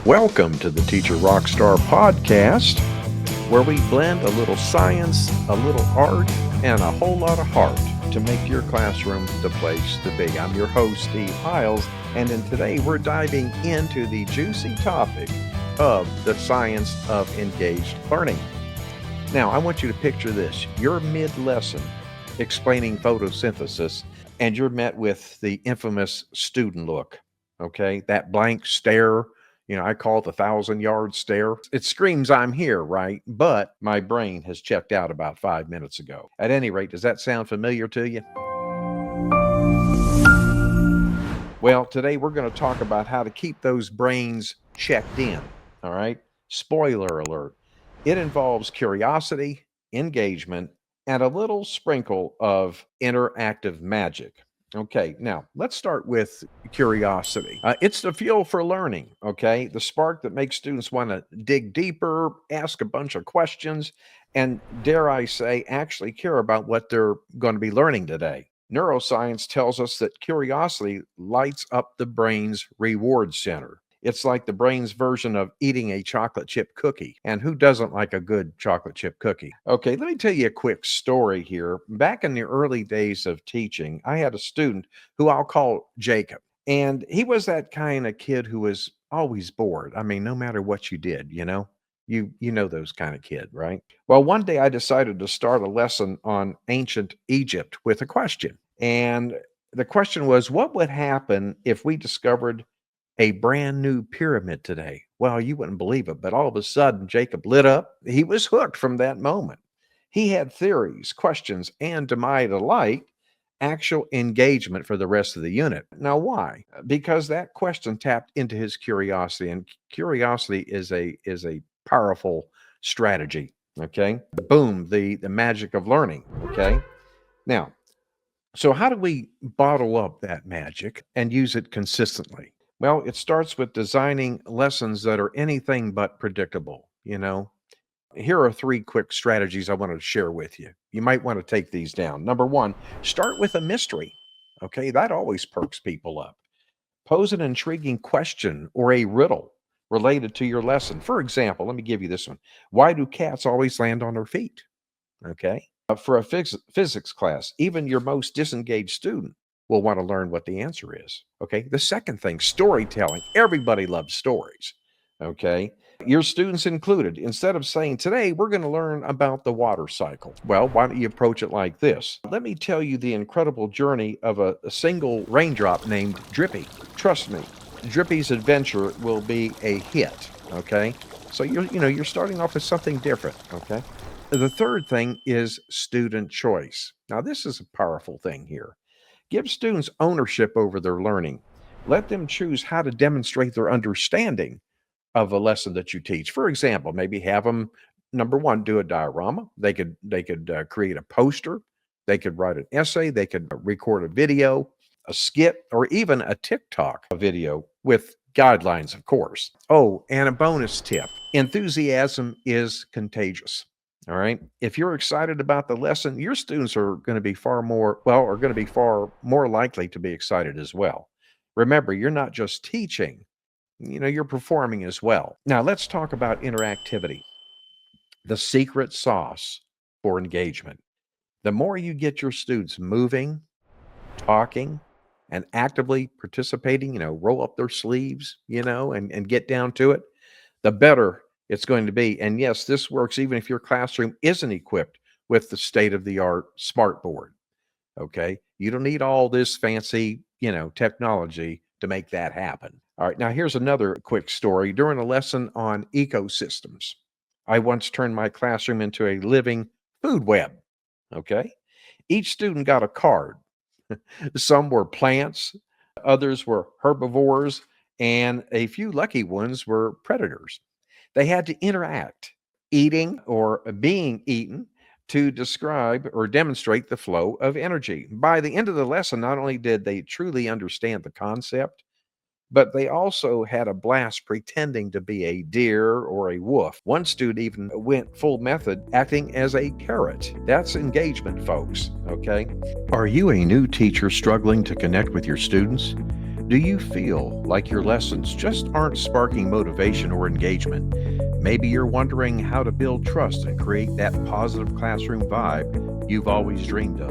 Welcome to the Teacher RockStar podcast, where we blend a little science, a little art, and a whole lot of heart to make your classroom the place to be. I'm your host, Steve Hiles, and today we're diving into the juicy topic of the science of engaged learning. Now, I want you to picture this. You're mid-lesson explaining photosynthesis, and you're met with the infamous student look, okay? That blank stare. I call it the 1,000-yard stare. It screams, I'm here, right? But my brain has checked out about 5 minutes ago. At any rate, does that sound familiar to you? Well, today we're going to talk about how to keep those brains checked in, all right? Spoiler alert. It involves curiosity, engagement, and a little sprinkle of interactive magic. Okay, now let's start with curiosity. It's the fuel for learning, okay? The spark that makes students want to dig deeper, ask a bunch of questions, and dare I say, actually care about what they're going to be learning today. Neuroscience tells us that curiosity lights up the brain's reward center. It's like the brain's version of eating a chocolate chip cookie. And who doesn't like a good chocolate chip cookie? Okay, let me tell you a quick story here. Back in the early days of teaching, I had a student who I'll call Jacob. And he was that kind of kid who was always bored. I mean, no matter what you did, you know those kind of kid, right? Well, one day I decided to start a lesson on ancient Egypt with a question. And the question was, what would happen if we discovered a brand new pyramid today? Well, you wouldn't believe it, but all of a sudden, Jacob lit up. He was hooked from that moment. He had theories, questions, and to my delight, actual engagement for the rest of the unit. Now, why? Because that question tapped into his curiosity, and curiosity is a powerful strategy. Okay, boom, the magic of learning. Okay, now, so how do we bottle up that magic and use it consistently? Well, it starts with designing lessons that are anything but predictable. Here are 3 quick strategies I wanted to share with you. You might want to take these down. Number 1, start with a mystery. Okay, that always perks people up. Pose an intriguing question or a riddle related to your lesson. For example, let me give you this one. Why do cats always land on their feet? Okay. For a physics class, even your most disengaged student will want to learn what the answer is. Okay. The second thing, storytelling. Everybody loves stories. Okay. Your students included. Instead of saying, today we're going to learn about the water cycle. Well, why don't you approach it like this? Let me tell you the incredible journey of a single raindrop named Drippy. Trust me, Drippy's adventure will be a hit. Okay. So you're starting off with something different. Okay. The third thing is student choice. Now, this is a powerful thing here. Give students ownership over their learning. Let them choose how to demonstrate their understanding of a lesson that you teach. For example, maybe have them, number 1, do a diorama. They could create a poster. They could write an essay. They could record a video, a skit, or even a TikTok video with guidelines, of course. Oh, and a bonus tip. Enthusiasm is contagious. All right. If you're excited about the lesson, your students are going to be far more likely to be excited as well. Remember, you're not just teaching, you're performing as well. Now, let's talk about interactivity, the secret sauce for engagement. The more you get your students moving, talking, and actively participating, roll up their sleeves, and get down to it, the better it's going to be. And yes, this works even if your classroom isn't equipped with the state-of-the-art smart board. Okay. You don't need all this fancy, technology to make that happen. All right. Now, here's another quick story. During a lesson on ecosystems, I once turned my classroom into a living food web. Okay. Each student got a card. Some were plants, others were herbivores, and a few lucky ones were predators. They had to interact, eating or being eaten, to describe or demonstrate the flow of energy. By the end of the lesson, not only did they truly understand the concept, but they also had a blast pretending to be a deer or a wolf. One student even went full method, acting as a carrot. That's engagement, folks. Okay. Are you a new teacher struggling to connect with your students? Do you feel like your lessons just aren't sparking motivation or engagement? Maybe you're wondering how to build trust and create that positive classroom vibe you've always dreamed of.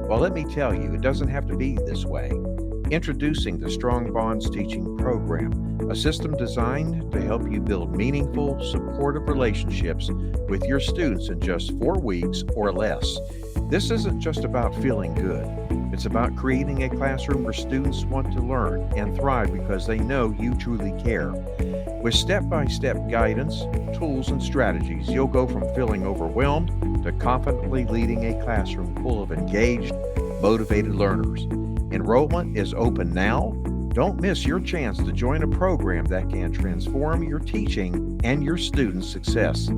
Well, let me tell you, it doesn't have to be this way. Introducing the Strong Bonds Teaching Program, a system designed to help you build meaningful, supportive relationships with your students in just 4 weeks or less. This isn't just about feeling good. It's about creating a classroom where students want to learn and thrive because they know you truly care. With step-by-step guidance, tools, and strategies, you'll go from feeling overwhelmed to confidently leading a classroom full of engaged, motivated learners. Enrollment is open now. Don't miss your chance to join a program that can transform your teaching and your students' success.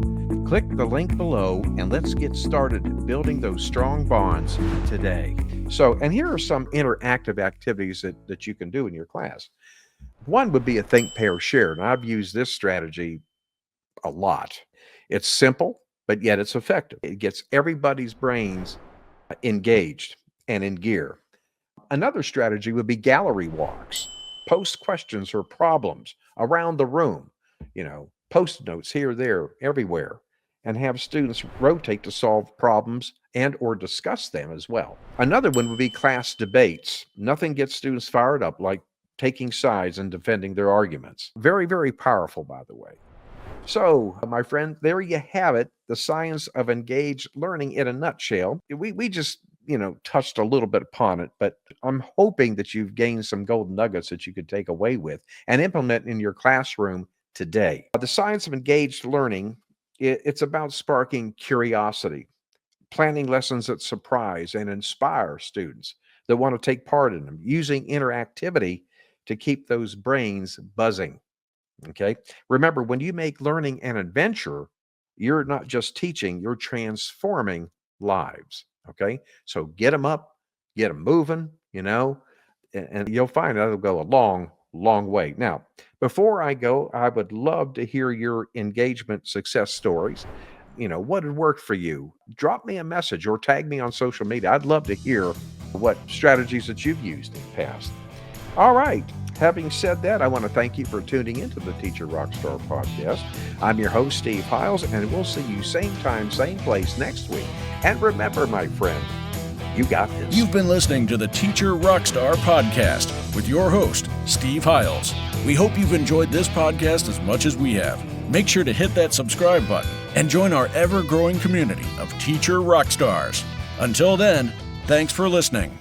Click the link below and let's get started building those strong bonds today. And here are some interactive activities that you can do in your class. One would be a think, pair, share. And I've used this strategy a lot. It's simple, but yet it's effective. It gets everybody's brains engaged and in gear. Another strategy would be gallery walks. Post questions or problems around the room, post notes here, there, everywhere, and have students rotate to solve problems and or discuss them as well. Another one would be class debates. Nothing gets students fired up like taking sides and defending their arguments. Very, very powerful, by the way. So, my friend, there you have it. The science of engaged learning in a nutshell. We just touched a little bit upon it, but I'm hoping that you've gained some golden nuggets that you could take away with and implement in your classroom today. The science of engaged learning, it's about sparking curiosity, planning lessons that surprise and inspire students that want to take part in them, using interactivity to keep those brains buzzing. Okay. Remember, when you make learning an adventure, you're not just teaching, you're transforming lives. Okay. So get them up, get them moving, and you'll find that'll go a long, long way. Now, before I go, I would love to hear your engagement success stories. What had worked for you? Drop me a message or tag me on social media. I'd love to hear what strategies that you've used in the past. All right. Having said that, I want to thank you for tuning into the Teacher RockStar podcast. I'm your host, Steve Hiles, and we'll see you same time, same place next week. And remember, my friend, you got this. You've been listening to the Teacher RockStar podcast with your host, Steve Hiles. We hope you've enjoyed this podcast as much as we have. Make sure to hit that subscribe button and join our ever-growing community of Teacher RockStars. Until then, thanks for listening.